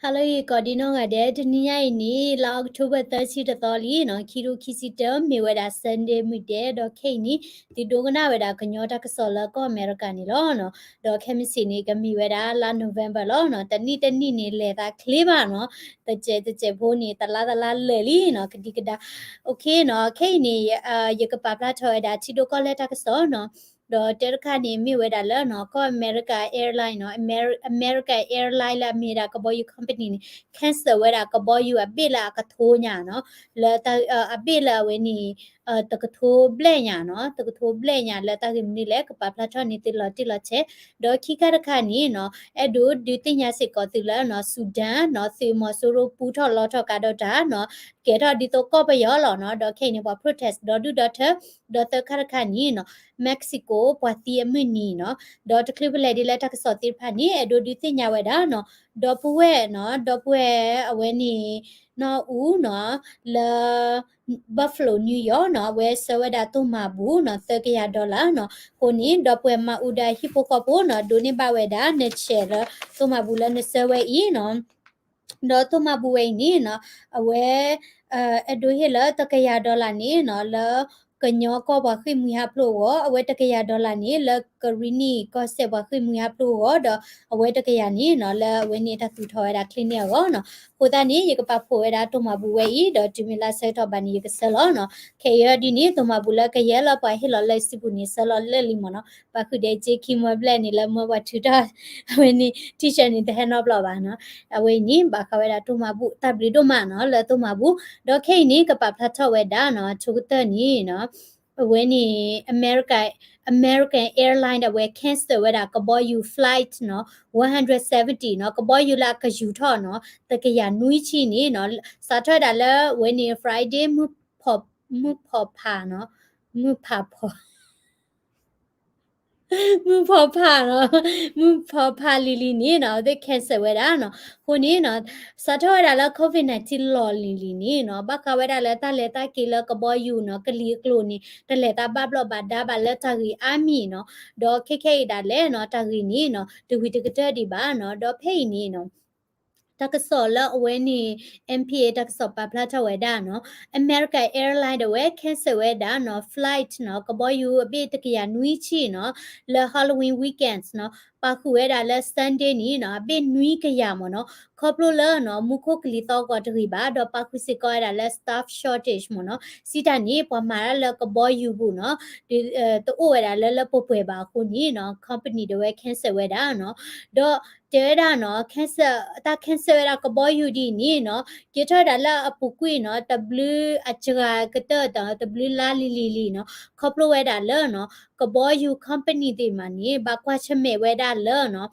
Hello, Cordino, a dead near ni, October 30 the Tholi, no, Kiru Kisitum, me with a Sunday midday, or Kani, the Dogana with a Canyota Casola, go American Ilono, do Chemisinic, and me with a la November lono, the neat and nini leather clevano, the jet, the jeboni, the la lelino, Kadikada, okay, no, Kani, Yakapapa toy that Tido Coleta Casono. The Terkani mi weda la no ko America airline no America airline la mi ra ka boy company ni cancel weda ka boy you a bila ka tho nya no la ta a bila we ni ta ka tho ble nya no ta ka tho ble nya la ta ki ni le ka pa pla tho ni ti la che do ki ka ka ni no e do di ti nya sit ko ti la no Sudan no si mo so ro pu tho lo tho ka do da no ke tho di to ko pa yo lo no do ke ni ba protest do do do ta ka ni no Mexico ပွားတီအမနီနော်ဒေါ်တကလစ်လေဒီလက်တက်စောတိဖာနီအဒိုဒီတင်ညာဝဲတာနော်ဒေါ်ပွဲနော်ဒေါ်ပွဲအဝဲနီနော်ဦးနော်လာ Buffalo New York နော်ဝဲဆဝဒတုမဘူးနော်$30နော်ကိုနီဒေါ်ပွဲမဥဒဟီပိုကပိုနော်ဒိုနေဘဝဲတာနဲ့ချဲတုမဘူးလဲနဲ့ဆဝဲဤနော်ဒေါ်တုမဘူးဝဲနီနော်အဝဲအဒိုဟီလာ$30နီနော်လာကညောကောဘခိမူဟပလိုအဝဲတကရဒေါ်လာနီလကရီနီကောဆေဘခိမူဟပလိုဒအဝဲတကရနီနော်လဝဲနေတာသူထော်ရတာကလင်းနေရောနော်ကိုတာနီရကပဖိုရတာတုမဘူးဝဲဤဒေါ်တီမီလာဆေတော့ဘာနီကဆလောနော်ခေရဒီနီတုမဘူးလကရဲလပွားဟီလောလက်စီဘူးနီဆလောလက်လီမနော်ပခုဒေချေခီမဘလက်နီလမဝထူတာဝဲနီတီချာနီတဲ့နော်ဘလောပါနော်အဝဲနီဘာခဝဲတာတုမဘူးတပ်ရီတုမနော်လတုမဘူးဒေါ်ခေနီကပဖတ်ထော်ဝဲတာနော်ချုကတနီနော်when American airline that were cancel whether ka boy you flight no 170 no ka boy you la ka you tho no ta ka ya nui chi ni no sa tho da la when Friday mu pho pha no mu pha pho มึงพอผ่านเนาะมึงพอผ่านลีนี่เนาะได้ cancel ไว้ได้เนาะคนนี้เนาะสะท้อนได้แล้ว COVID-19 รอลีนี่เนาะบักกะไว้ได้แล้วตาเลตากีแล้วก็บ่อยู่เนาะกะลีกลูนี่ตะเลตาบับลอบาดาบาแล้วตากีอามีเนาะดอเคได้แล้วเนาะตากีนี่เนาะตวิตกะเตดิบาเนาะดอเพ่นี่เนาะตักษอละเวนี่ MPA ตักษอปาพลาทเวดาเนาะ America Airline เว cancel เวดาเนาะ flight เนาะก็บ่อยู่อเบตกยานุยชีเนาะle Halloween weekends เนาะปาคูเวดา le Sunday นี่เนาะเบนุยกยามเนาะคอปโลเลเนาะมุโคกลิตอก็ตริบาดอปาคุสิกอดา le staff shortage เนาะสิตานี่ปอมาละก็บ่อยู่บุเนาะดิตโอเวดาleปป่วยบาคุนี่เนาะ company เว cancel เวดาเนาะดอတဲဒါနော်ခက်ဆာတာခက်ဆာရကဘောယူဒီနီနော်ကေထဒါလာအပူကွေနော် W အချရာကတတာ W လာလီနော်ခေါပလိုဝဲဒါလဲနော်ကဘောယူ company တွေမှာနေဘာကွာချမဲဝဲဒါလဲနော်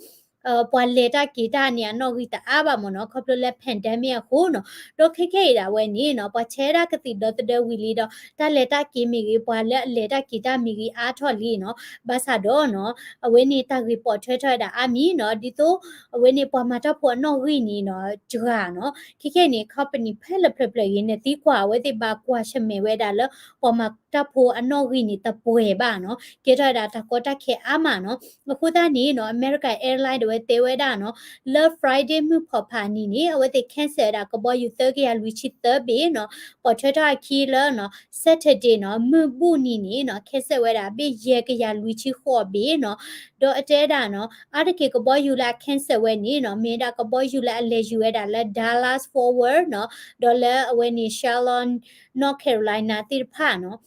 ပွာလေတာကီတာနီနော်ဂီတာအဘာမနော်ခေါပလိုလက်ဖန်ဒမီဟိုနော်တော့ခေတာဝဲနီနော်ပွာချဲရာကတိတော့တဲ့ဝီလီတော့တာလေတာကီမီကြီးပွာလေတာကီတာမီကြီးအားထော်လီနော်ဘာသာတော့နော်အဝဲနေတာရီပေါ်ထွဲတာအမီနော်ဒီတော့အဝဲနေပွားမှာတော့ပွားနော်ရီနီနော်ဂျာနော်ခေနေ company ဖဲလဖလရင်းနဲ့တီကွာဝဲတိဘာကွာရှမဲဝဲတာလပွားမှာတပ်ဖို့အနော်ရီနီတပွဲပါနော်ကေထတာတကောတခဲအမနော်အခုသားနေနော် American Airline တွေတေဝဲတာနော် Love Friday မှုဖော်ဖာနီနေအဝဲတိ cancel တာကဘောယူသကရလူချစ်တဘေနော်ပေါ်ထွဲတာခီလနော် Saturday နော်မှုဘူးနီနေနော် cancel ဝဲတာဘေရေကရလူချစ်ခေါ်ဘေနော်တော့အတဲတာနော်အားတကေကဘောယူလာ cancel ဝဲနေနော်မင်းတာကဘောယူလာအလေယူဝဲတာလဲ Dallas Forward နော်ဒေါ်လာအဝဲနေ Charlotte North Carolina တိဖာနော်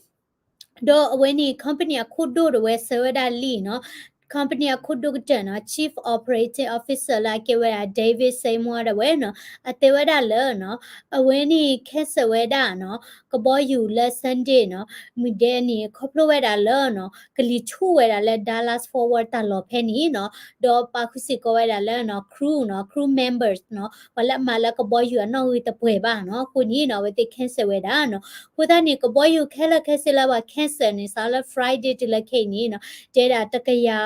တော့အဝဲနေ company အခုဒိုဝဲဆဝဒါလီနော် company အခုဒုကတနော် chief operating officer လာကေဝဲ David Seymour ဝဲနော်အတေဝဲဒါလဲနော်အဝဲနေ cancel ဝဲဒါနော်ကဘောယူလဲ Sunday နော်မိဒဲနေခေါပလိုဝဲဒါလဲနော်ကလီချူဝဲဒါလဲ Dallas Forward တာလော်ဖဲနီနော်တော့ပါခုစီကိုဝဲဒါလဲနော် crew members နော်ဝလက်မလာကဘောယူနော်ဝီတပွဲပါနော်ခုနီနော်ဝဲတိ cancel ဝဲဒါနော်ခုဒါနေကဘောယူခဲလခဲစလာပါ cancel နေစားလဲ Friday တလခဲနီနော်တဲတာတကရာ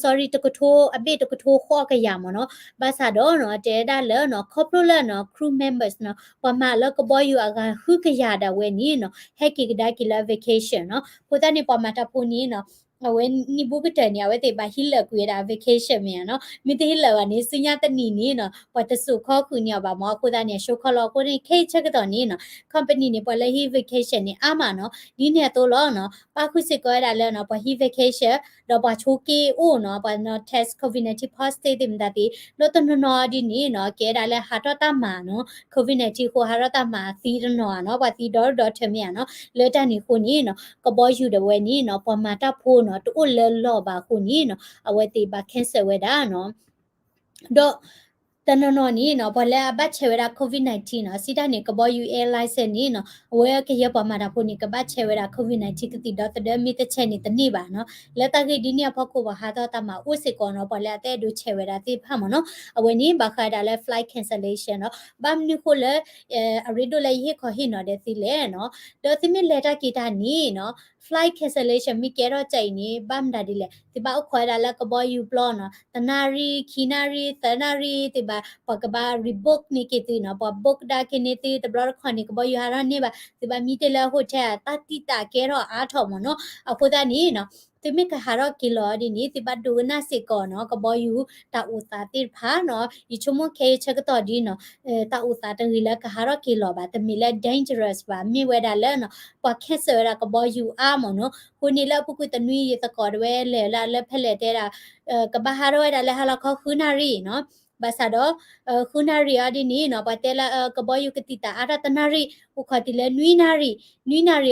sorry တကထိုးအပိတကထိုးခေါ်ကရမနော်ဘာသာတော့နော်တဲတာလဲနော် corporate နော် crew members နော်ပမာလကဘောယူအကခုကရတာဝဲနီနော်ဟက်ကီကဒါကီလာ vacation နော်ခုဒါနေပမာတာပူနီနော် awen ni bukutani awete ba hilla kuira vacation me no mite hilla wa ni sinya tani ni no pata su kho kunya ba mo ko da ni show kholo ko ni khe chak to ni no company ni pala hi vacation ni ama no ni ne to lo no pa khu sit ko da le no pa hi vacation do pa choki o no pa no test covid-19 positive dim da ti lo to no di ni no ke da le ha to ta ma no covid-19 ko ha ro ta ma ti no pa ti do thme no le ta ni ko ni no ko boy you the way ni no pa mata pho no to le lo ba ko ni no awete ba cancer we da no do tanano ni no bala ba chewera covid-19 no sita ni ko boy you airline se ni no we ke ya pa mata pho ni ka ba chewera covid-19 kiti do de mi te che ni tani ba no le ta ke di ni pho ko ba ha ta ma o se ko no bala te do chewera ti pha mo no awe ni ba kha da le flight cancellation no ba mi ko le a redo le ye ko hi no de ti le no do ti mi le ta ki ta ni no flight cancellation mi ke ro chai ni bam da di le ti ba khwa da la ko boy you plan no tanari kinari tanari ti ba pa ka ba rebook ni ki ti no pa book da ki ni ti ta bra khwa ni ko boy you ha ra ni ba ti ba mi te la ho cha ta ti ta ke ro a tho mo no a ko da ni no ti mi ka ha ro ki lo di ni ti ba du na si ko no ko boy you ta u ta ti pha no yi chumo ke cha ka to di no ta u ta ta ri la ka ha ro ki lo ba ta mi la dangerous ba mi we da la no pa cancer ra ko boy you a mo no ko ni la pu ku ta nui ye ta ko de le la le phe le te da ကဘာဟာရောဒါလည်းဟာလခခုနာရီနော်ဘာသာတော့ခုနာရီအဒီနီနော်ဘာတဲလာကဘောယုကတိတာအရတနာရီဥခတိလေနွီနာရီ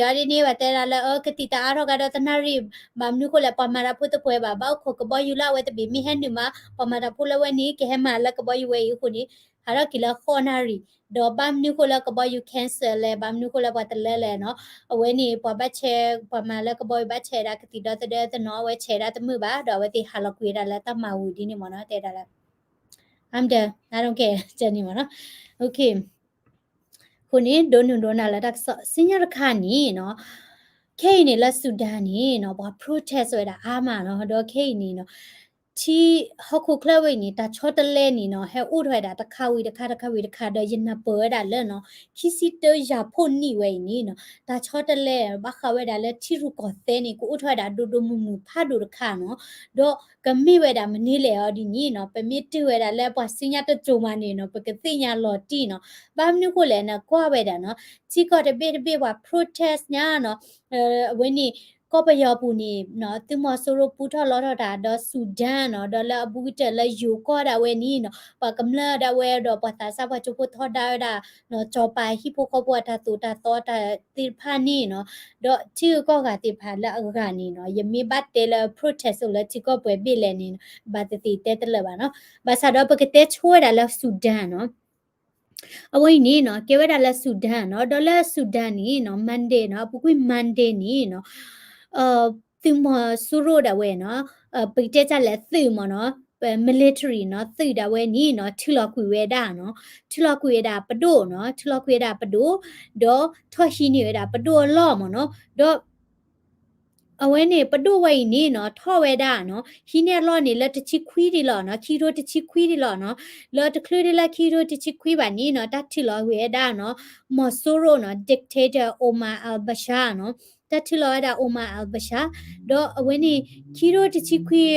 အဒီနီဘာတဲလာလကတိတာအရောကတော့တနာရီဘာမနုကိုလေပမာရဖုတပွဲဘာဘောက်ခကဘောယုလာဝဲတဘီမီဟန်နမပမာရဖုလဝဲနီကဟမလကဘောယုဝဲယခုနီဟာရကီလာခေါနာရီဒေါ်ဘမ်နုကိုလကဘောယုကန်ဆယ်လေဘမ်နုကိုလဘာတလဲလေနော်အဝဲနေပဘတ်ချေပမာလကဘောယဘတ်ချေရာကတိတော့တဲ့နော်ဝဲချေရာတမှုပါတော့ဝဲတိဟာလကွေရာလာတမဝူဒီနေမနော်တဲ့တာလား I'm done I don't care ကျန်နေမနော် okay ခုနေဒိုနဒိုနာလာတက်စင်ရခါနီနော်ခေနေလက်ဆူဒန်နီနော်ဘာ protest ဆိုတာအားမနော်တော့ခေနေနော်ချီဟခုကလဝိနေတချောတလဲနေနော်ဟဲဥထွဲတာတခါဝီတခါတော့ယနပွဲတာလဲနော်ခီစီတရဖို့နီဝဲနေနော်တချောတလဲဘခဝဲတာလဲချီရုကောသဲနေကိုဥထွဲတာဒူမူဖာဒူတခါနော်တော့ကမိဝဲတာမနေလေရောဒီနီနော်ပမစ်တူဝဲတာလဲပွားစင်ရတကြုံမနေနော်ပကတိညာလော်တီနော်ဘာမနုကိုလဲနော်ကွာဝဲတာနော်ချီကောတပေဝါ protest ညာနော်ဝင်းနီကောပယောပူနီနော်သူမဆိုရပူထလောထတာတော့ဆူဒန်နော်ဒေါ်လာဘူးတက်လဲယူကောတာဝဲနီနော်ပကမလာဒါဝဲတော့ပတာစပါချပထောဒါဒါနော်ချောပိုင်ဟိပိုကောပွားတာတူတာသောတာတိဖာနီနော်တော့ချီကောကတိဖာလာအကနီနော်ယမေဘတ်တဲလ protest ဆိုလဲချီကောပွဲပြလဲနီဘာတတိတဲတလပါနော်ဘာသာတော့ပကတဲချွေးတာလဲဆူဒန်နော်အဝိနေနော်ကေဝဒါလက်ဆူဒန်နော်ဒေါ်လာဆူဒန်နီနော်မန်ဒေးနော်ပူကွေမန်ဒေးနီနော်သူမဆူရိုဒါဝဲနော်ပိတဲကြလက်သူမနော်military เนาะသိတာဝဲနီเนาะထီလကွေဝဲတာเนาะထီလကွေတာပဒိုเนาะထီလကွေတာပဒိုဒေါ်ထော်ရှိနေဝဲတာပဒိုလော့မเนาะဒေါ်အဝဲနေပဒုဝိနေနော်ထော်ဝဲတာနော်ဟီနေလော်နေလက်တချီခွီးဒီလော်နော်ခီရိုတချီခွီးဒီလော်နော်လော်တခလူဒီလာခီရိုတချီခွီးပါနီနော်တတ်တီလော်ဝဲတာနော်မော်ဆိုရိုနော် dictator Omar al-Bashir နော်တတ်တီလော်ဒါ Omar al-Bashir တော့အဝဲနေခီရိုတချီခွီး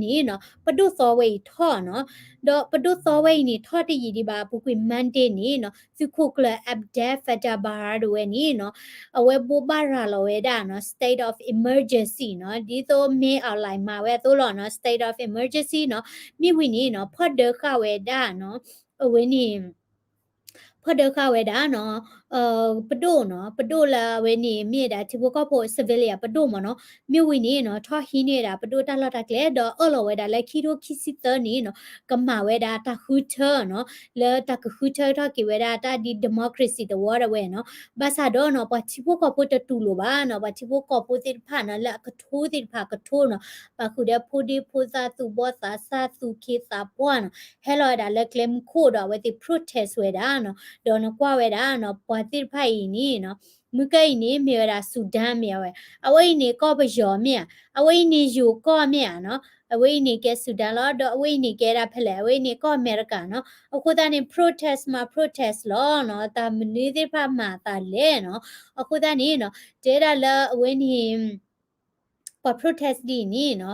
နီနော်ပဒုသောဝဲထော်နော်တော့ပဒုသောဝဲနေထော်တရီဒီပါပုကွေမန်တေနီနော်စုခုကလအပ်ဒက်ဖတာဘာဒဝဲနီနော်အဝဲဘူဘာရာလောဝဲဒါနော် state of emergency နော်ဒီတော့မေအလိုက်မှာဝဲတော့လောနော် state of emergency နော်မိဝီနီနော်ဖော်ဒခဝဲဒါနော်အဝဲနီဖော်ဒခဝဲဒါနော်ပဒိုနော်ပဒိုလာဝဲနီမြေတာချဘကဖို့ civilian ပဒိုမနော်မြဝီနီနော်ထော်ဟီနေတာပဒိုတလတာကလေတော့အလောဝဲဒါလက်ခီရိုခီစီတနီနော်ကမဝဲဒါတခူချာနော်လဲတခူချာထကီဝဲဒါတာဒီ democracy တဝရဝဲနော်ဘာသာတော့နော်ပချဘကဖို့တတူလိုပါနော်ပချဘကဖို့တိဖာနော်လက်ကထိုးတိဖာကထိုးနော်ပခုတဲ့ဖိုဒီဖိုသာသူဘောသာစာသူခေသာပွားနော်ဟဲလောဒါလက်ကလမ်ခိုးတော့ဝဲတိ protest ဝဲဒါနော်ဒေါ်နကွာဝဲတာနော်ပွာတိဖိုင်နီနော်မကိနေမြေရာဆူဒန်မြေဝဲအဝိနေကောပယောမြေအဝိနေယူကောမြေနော်အဝိနေကဲဆူဒန်လောတော့အဝိနေကဲရဖလဲအဝိနေကောအမေရိကန်နော်အခုတန်းနေ protest မှာ protest လောနော်တာမနီတိဖမှာတာလဲနော်အခုတန်းနေနော်တဲရလာအဝိနေ pop protest di ni no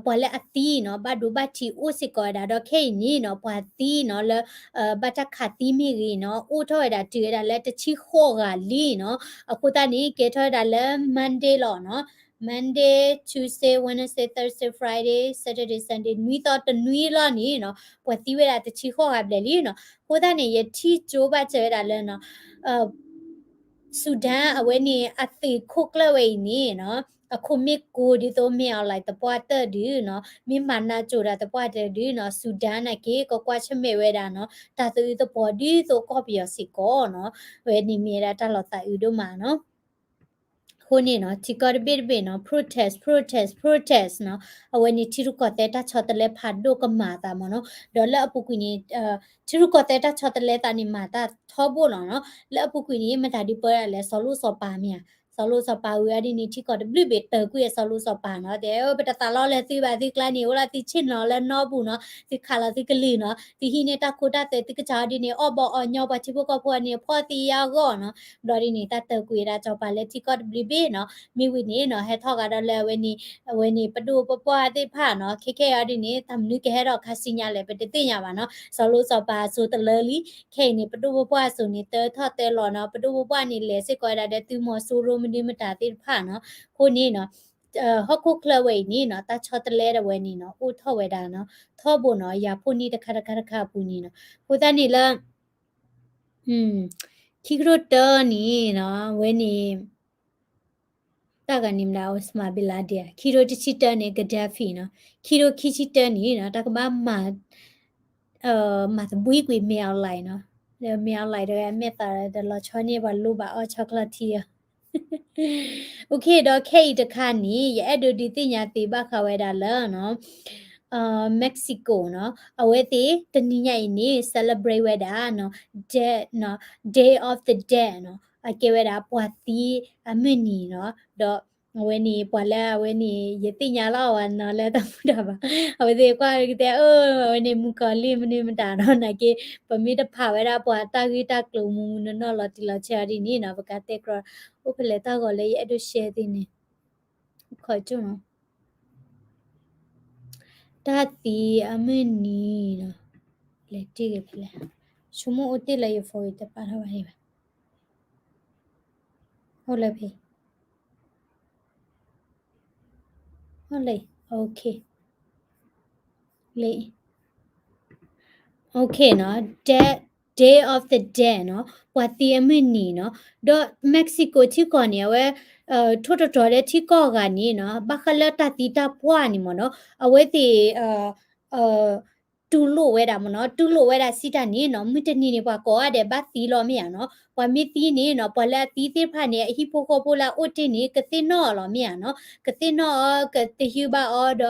pole ati no ba du ba ti u si ko da do ke ni no pa ti no le ba ta kha ti mi ri no u tho da ti da le ta chi kho ga li no aku ta ni ke tho da le monday lo no Monday, Tuesday, Wednesday, Thursday, Friday, Saturday, Sunday. Nui to ta nui lo ni no. Pwa ti we da ta chi kho ga ble li no. Ko da ni ye ti jo ba che da le no. Sudan အဝဲနေအသေးခုကလဝဲနေနော်အခုမစ်ကိုဒီတော့မြောက်လိုက်တပွားတက်ဒီနော်မိမနာကြိုတာတပွားတက်ဒီနော်ဆူဒန်နကေကကွာချမေဝဲတာနော်တာသူတပွားဒီဆိုကော့ပြစီကောနော်ဝဲနေမြေတာတလောတာဥဒမနော်ခုနေနော်တီကောဘစ်ဘေနော် protest နော်အဝဲနေတီရုကောတဲတာချောတလဲဖတ်ဒိုကမာတာမနော်ဒေါ်လာအပုကွီနီတီရုကောတဲတာချောတလဲတာနိမာတာထောဖို့နော်လဲအပုကွီနီမတာဒီပွဲရလဲဆောလူဆောပါမြာဆောလူဆောပါဝီအဒီနီတီကောတဘလိဘေတကွေဆောလူဆောပါနော်တဲဘတတလောလဲသိပါသိကလာနီဝလာတိချစ်နော်လဲနော်ဘူးနော်တိခါလာတိကလီနော်တိဟိနေတာခိုတာတဲတိကချာဒီနီအော်ဘောအော်ညောပါချိပုကောဖွာနီဖော်တီယာကောနော်ဒေါ်ဒီနေတာတကွေတာကြောပါလဲတိကောတဘလိဘေနော်မိဝိနေနော်ဟဲထောက်ကတော့လဲဝဲနေပဒူပပွားတိဖာနော်ခေခေအဒီနေတမ်နုကေဟဲတော့ခါစညာလဲပတိတိညာပါနော်ဆောလို့ဆောပါဆိုတလလီခေနေပဒူပပွားဆိုနေတဲထော့တဲလောနော်ပဒူပပွားနေလဲစစ်ကွာတာတဲ့သူမောဆိုရိုမဒီမတာတိဖာနော်ခုနေနော်ဟော့ခုကလဝဲနေနော်တချောတလဲရဝဲနေနော်ဥထော့ဝဲတာနော်ထော့ဖို့နော်ယာဖို့နေတခါတခါပူနေနော်ခုတနေလားခိကရိုတနီနော်ဝဲနေတာကနိမလာဥစမာဘီလာဒီယာခိရိုတချီတနေဂဒက်ဖီနော်ခိရိုခိချီတနီနော်တကဘာမာမာတဘွီကွေမြောက်လိုက်နော်မြောက်လိုက်တော့မြက်တာတယ်လောချောနေပါလို့ပါအော်ချောကလက်တီယာโอเคတော့ခေတခါနီရဲ့အဲ့ဒိုဒီတင်ညာတေဘခဝဲတာလနော်မက္ကဆီကိုနော်အဝဲတေတနိညိုင်နေ celebrate ဝဲတာနော် dead နော် day of the dead နော်အကေဝဲတာပွာတီအမနီနော်တော့ဝဲနေပွာလာဝဲနေရတိညာလောက်နော်လဲတော့တာပါအဝဲတေကွာကတဲ့ဝဲနေမူကလေးမနေမတာတော့နာကေပမိတဖာဝဲတာပွာတာဂီတာကလုံမူနော်လော်တီလောချာဒီနီနော်ပကတဲ့ကရဥပလေတာကိုလေအဲ့ဒို share သိနေခေါ်ကြနော်ဒါတီအမနီနော်လေတိကေဖလဲshumu uti la yo foi te para hola phe hola okay le okay နော် day of the dead နော်ပွာတီအမနီနော်ဒေါ်မက္ကဆီကိုချီကောနေဝဲထို့တော်တဲ့ချီကောကနေနော်ဘခလတာတီတာပွားနေမနော်အဝဲတီအတူလို့ဝဲတာစီတာနေနော်မိတနီနေပွားကောရတဲ့ဘတ်တီလောမရနော်ပွာမီတီနေနော်ပွာလာတီတိဖာနေအဟိဖိုကိုပိုလာအိုတင်နေကတိနော်လောမရနော်ကတိနော်ကတိဟူဘာအော်ဒ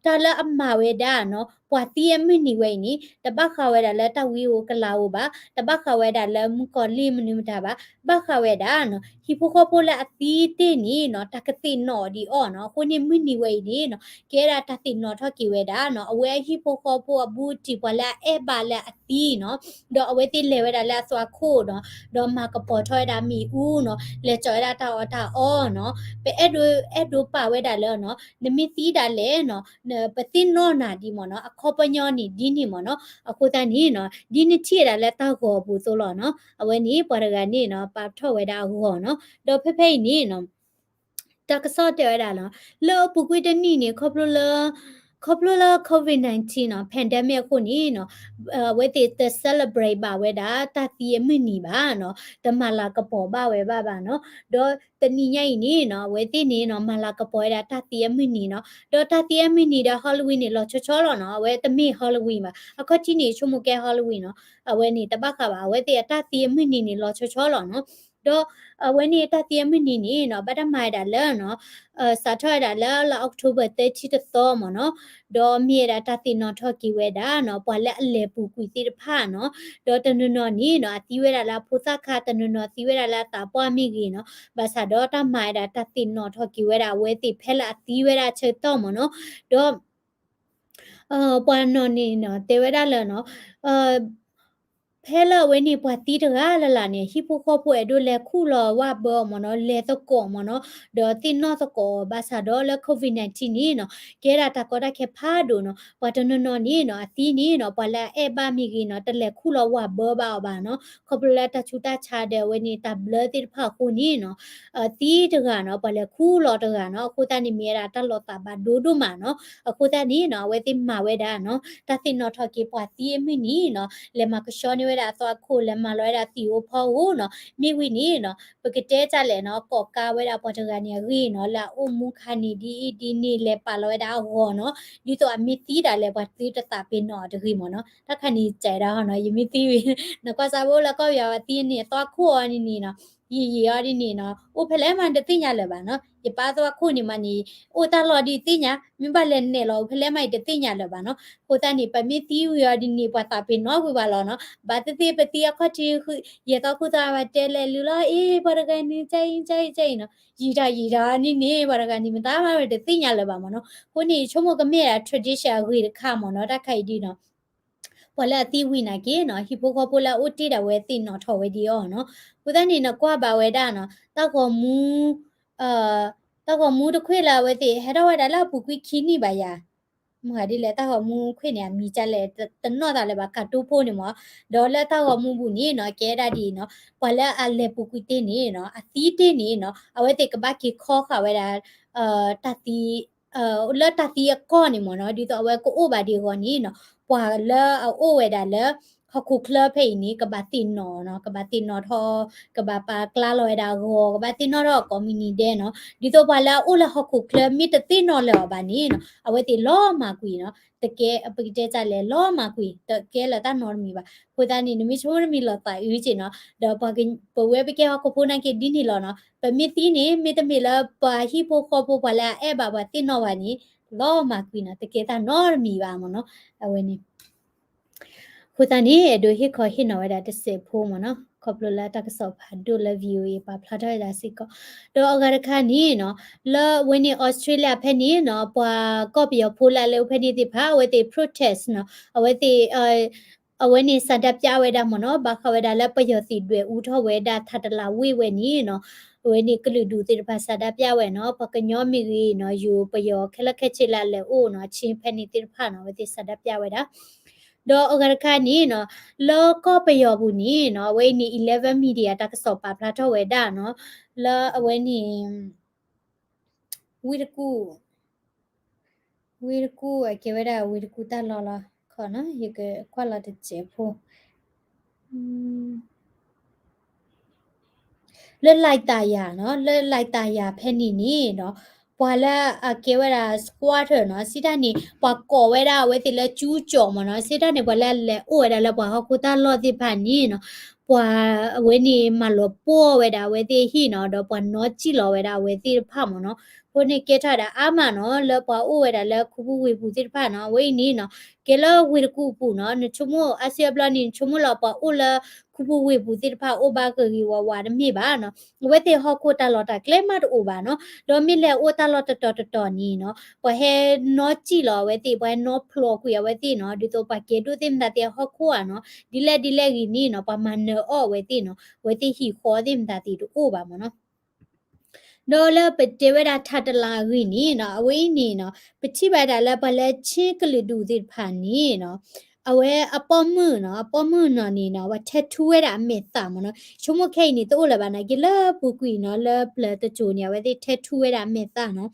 တာလာအမဝဲတာနော်ပွာတီယမနီဝဲနီတပတ်ခဝဲတာလဲတဝီကိုကလာဝပါတပတ်ခဝဲတာလဲမကောလီမနီမတာပါဘခဝဲတာနော်ဟိဖိုကိုပိုလာအတီတင်နေနော်တကတိနော်ဒီအော်နော်ခုနေမနီဝဲနေနော်ကဲတာတတိနော်ထော့ကီဝဲတာနော်အဝဲဟိဖိုကိုပိုအဘူတီပွာလာအဲပါလာအတီနော်ဒေါ်အဝဲတိလေဝဲတာလဲဆွာခိုးနော်ဒေါ်မာကပေါ်ထွဲတာမီဦးနော်လေကြော်တာတာအော်နော်ပဲအဲ့ဒိုပါဝဲတာလဲနော်နမီတီတာလဲနော်ပတိနောနာဒီမနော်အခေါပညောနီဒီနီမနော်အခုတန်နီနော်ဒီနီချီတာလဲတောက်ကောဘူးဆိုလောနော်အဝဲနီပေါ်ရကနေနော်ပါထော့ဝဲတာဟူဟောနော်ဒေါ်ဖေနီနော်တကဆော့တဲတာနော်လောပုကွေတနီနေခေါပလိုလာ COVID-19 နော် pandemic ခုနီနော်ဝဲတေ celebrate ပါဝဲတာတတိယမနီပါနော်တမလာကပေါ်ပါဝဲပါနော်ဒေါ်တနီညိုင်နီနော်ဝဲတေနီနော်မလာကပေါ်တာတတိယမနီနော်ဒေါ်တတိယမနီda Halloween နေလောချောလောနော်ဝဲတမိ Halloween ပါအခုတီနေချုံမကဲ Halloween နော်ဝဲနေတပတ်ခါပါဝဲတေတတိယမနီနေလောချောလောနော်ဒေါ်ဝဲနေတတိယမနီနေနော်ဗတ်တမိုင်တာလဲနော်စာထွဲတာလဲအောက်တိုဘာ30တော့မနော်ဒေါ်မြေတာတတိနော်ထော့ကီဝဲတာနော်ပွာလက်အလေပူကွီတိတဖာနော်ဒေါ်တနနော်နီနော်အတီဝဲတာလားဖူသခတနနော်တီဝဲတာလားတာပွားမိကြီးနော်ဘာသာဒေါ်တမိုင်တာတတိနော်ထော့ကီဝဲတာဝဲတိဖဲလာတီဝဲတာချက်တော့မနော်ဒေါ်ပွာနော်နီနော်တေဝဲတာလဲနော် ဖဲလာဝဲနေပွားတီတကားလလာနေဟိပိုခေါ်ပွဲဒိုလေခုလောဝဘောမနော်လေတော့ကောမနော်ဒေါ်တင်နော်တော့ကောဘာသာဒေါ်လေကိုဗစ် -19 နီနော်ကဲရတာကောတာခေဖာဒိုနော်ပွာတနနော်နီနော်အတီနီနော်ပွာလာအဲဘာမီကီနော်တလေခုလောဝဘောဘာနော်ခေါပလတာချူတာချာတဲ့ဝဲနေတာဘလတိဖာခုနီနော်အတီတကားနော်ပွာလေခုလောတကားနော်ခုတန်နီမီရာတလောတာဘာဒိုဒိုမာနော်အခုတန်နီနော်ဝဲတိမာဝဲတာနော်တသိနော်ထော်ကေပွာတီမီနီနော်လေမကရှောနေဝဲတာတော့ခိုလေမလွဲတာတီအိုဖောဟုတ်နော်မိဝီနီနော်ပကတဲကြလေနော်ကော့ကာဝဲတာပေါ်တကနေရီနော်လာအိုမူခါနီဒီနီလေပါလွဲတာဟောနော်ဒီတော့အမီတီတာလေပါတီတတာပင်းနော်တခိမနော်တခါနီကြဲတာဟောနော်ယမီတီဝီနကွာစားဖို့လကောရတီနီတော့ခိုအနီနော်ရီရဒီနီနော်အိုဖလဲမန်တသိညာလေပါနော်ယပါတော့ခုနီမနီအိုတလော်ဒီသိညာမြပါလဲနဲ့လောဖလဲမိုက်တသိညာလေပါနော်ကိုတန်နီပမီတီဝီရဒီနီပတာပင်းနော်ဝီပါလောနော်ဘာတတိပတိအခတိရတော့ခုသာတဲလေလူလာအေးဘာရကနေချိုင်နော်ရီတာနီဘာရကနေမသားမရတဲ့သိညာလေပါမနော်ခုနီချုံမကမဲတာ tradition ဝီခါမနော်တခိုက်ဒီနော်ပလာတီဝီနာကေနော်ဟီပိုကပိုလာအိုတီတာဝဲတင်နော်ထော်ဝဲဒီယောနော်ကိုတန်းနေနော်ကွာပါဝဲတာနော်တောက်ကောမူအာတောက်ကောမူတခွေလာဝဲတိဟဲတော့ဝဲတာလာပူကွီခီနီပါယာမဟာဒီလေတောက်ကောမူခွေနေမီကြလဲတနော့တာလေပါကတူဖိုးနေမောဒေါ်လက်တောက်ကောမူဘူးနီနော်ကဲတာဒီနော်ပလာအလေပူကွီတင်းနေနော်အသီးတင်းနေနော်အဝဲတိကဘာကီခေါ်ခဝဲတာတတီလက်တတီကောနေမောနော်ဒီတော့အဝဲကိုအိုပါဒီကောနီနော်ပွာလာအိုဝဲတာလေခခုကလဖိနီကဘာတင်နော်ကဘာတင်နော်ထောကဘာပါကလာလော်ဒါကိုကဘာတင်နော်ကွန်မြူနီတဲနော်ဒီတော့ဘာလာအိုလာခခုကလမီတတင်နော်လောဘာနီနော်အဝဲတီလောမာကွီနော်တကယ်အပိတဲကြလဲလောမာကွီတကယ်လာတာနော်မီပါခိုတာနီနမီချိုးမီလောတာယူချင်နော်ဒါဘာကပဝဲပကေခဖိုနန်ကေဒီနီလောနော်ပမီတီနီမီတမီလာပါဟီပိုခေါ်ပိုပါလာအဲဘာဘာတင်နော်ဘာနီလောမာကွီနော်တကယ်တာနော်မီပါမနော်အဝဲနီခုတန်ဒီဒိုဟိခေါ်ဟိနော်ဝဲတာတစေဖိုးမနော်ခေါပလလာတကဆော့ဖာဒိုလဗီယိုပါဖလာတော့ရစီကောတော့အဂရခါနီနော်လာဝင်းနီဩစတြေးလျဖက်နီနော်ပွာကော့ပီယဖိုးလာလေဖက်နီတိဖာဝဲတိ protest နော်အဝဲတိအဝဲနေစတဲ့ပြဝဲတာမနော်ဘာခဝဲတာလက်ပယောစီတွေဦးထောဝဲတာထတလာဝိဝဲနီနော်ဝဲနေကလူဒူတိဖာစတဲ့ပြဝဲနော်ပကညောမီရီနော်ယူပယောခက်ခက်ချီလာလေအိုနော်ချင်းဖက်နီတိဖာနော်ဝဲတိစတဲ့ပြဝဲတာတော့အဂရခနီနော်လောကပယောဘူးနီနော်ဝဲနီ11 media တကဆောပါဖလာတော့ဝဲတာနော်လောအဝဲနီဝီရကူအကေဝဲတာဝီရကူတလောလာခေါ်နော်ယေကခွာလာတဲ့ချေဖို့လွတ်လိုက်တာရနော်လွတ်လိုက်တာရဖဲနီနီနော်ပွာလာအကေဝရာစကွာထနော်စီတနီပွာကောဝဲတာဝဲတိလဲကျူးကြော်မနော်စီတနီပွာလာလဲအိုဝဲတာလဲပွာဟောကိုတာလော့တိဖာနီနော်ပွာဝဲနီမလောပိုဝဲတာဝဲတိဟိနော်တော့ပွာနော်ကြည့်လောဝဲတာဝဲတိဖာမနော်ကိုနေကေထတာအာမနော်လဲပွာအိုဝဲတာလဲခုပူဝေပူတိဖာနော်ဝဲနီနော်ကေလောဝေကူပူနော်နချုံမအဆီယပလနီချုံမလောပွာအိုလဲခုပူဝေပူတိဖာအိုဘာကကြီးဝဝါဒမြေပါနော်ဝဲတေဟောကိုတာလော်တာကလဲမတ်အိုပါနော်ဒေါ်မီလဲအိုတာလော်တော်နီနော်ပဟဲနော်ကြည့်လောဝဲတေဘဲနော်ဖလောကွေဝဲတေနော်ဒီတော့ပကေတုတင်တာတေဟောကိုอ่ะနော်ဒီလက်ကြီးနီနော်ပမန်နောဝဲတေနော်ဝဲတေဟီခေါ်တင်တာတေတို့အိုပါမနော်နော်လပတေဝဒထတလာဝိနီနော်အဝိနီနော်ပတိပါဒလပလဲချင်းကလူဒူတိဖာနီနော်အဝဲအပေါ်မှုနော်နီနော်ဝထထူဝဲတာအမေတာမနော်ချုံမခိနေတိုးလပါနာကလပူကွီနော်လပလတချိုနေဝဲတိထထူဝဲတာအမေတာနော်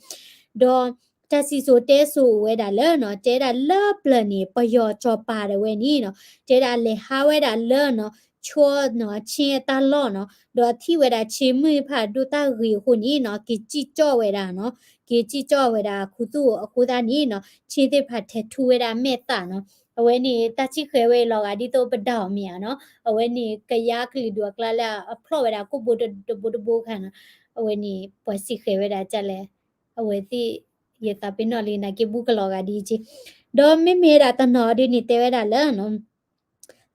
ဒေါ်တစီဆိုတဲဆိုဝဲတာလဲနော်တဲတာလပလနေပယောချောပါတယ်ဝဲနီနော်တဲတာလေဟာဝဲတာလဲနော်ချောနော်ချင်းတလော့နော်ဒေါ်သီဝဲတာချင်းမွေဖာဒူတာရီခုနီနော်ကီကြည့်ကြော့ဝဲတာနော်ကီကြည့်ကြော့ဝဲတာခုသူအခုသားနီနော်ချင်းတိဖာထထူဝဲတာမေတာနော်အဝဲနေတချိခွဲဝဲလောကဒီတော့ပဒေါမီနော်အဝဲနေကယာကလီဒူကလာလာအဖလောဝဲတာကိုဘိုတဘိုခါနော်အဝဲနေပွားစီခွဲဝဲတာကြလဲအဝဲတိရတာပင်နော်လီနာကေဘူးကလောကဒီချီဒေါ်မေမေရာတနော်ဒီနေတဲဝဲတာလဲနော်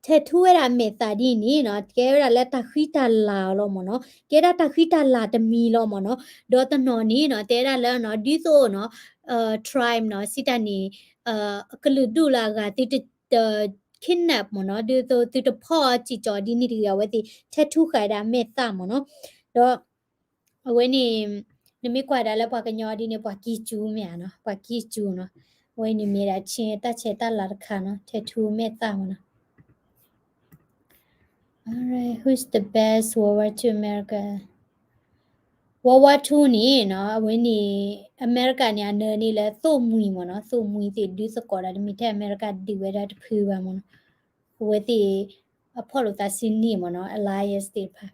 ထထူရတာမေတာဒီနီနော်ကဲရလက်တခိတလာလို့မနော်ကဲရတခိတလာတမီလို့မနော်ဒေါ်တနော်နီနော်တဲရလဲနော်ဒီဆိုနော်tribe နော်စစ်တနီကလူဒူလာကတိတ kidnap မနော်ဒီတဖော့ကြည်ကြော်ဒီနေဒီရဝဲတီထက်ထုခိုင်တာမေတာမနော်တော့အဝဲနေနမိကွာဒါလည်းပွားကညောဒီနေပွားကီကျူးမြန်နော်ပွားကီကျူးနော်ဝဲနေမြေတာချင်းတက်ချေတက်လာတခါနော်ထက်ထုမေတာမနော် Alright who's the best World War II America World War II นี่เนาะဝင်းนี่อเมริกาเนี่ยเนนี่แหละသုมွီมเนาะသုมွီติดิสกอร์ดมีแท้อเมริกาดิเวดาตพือบ่มเนาะဝဲတိအဖော်လို့တာစင်းနေမနော် alliance တိဖာ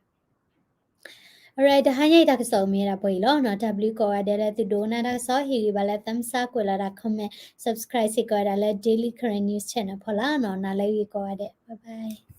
alright တဟန်ရိုက်တာကစောမေးတာပေါ်လို့နော် w ကောရတဲ့တူဒိုနာတာဆောဟီဘာလဲသမ်စာကွလာတာ comment subscribe စီကောရလဲ daily current news channel ဖော်လာနော်နားလေးကောရတဲ့ bye bye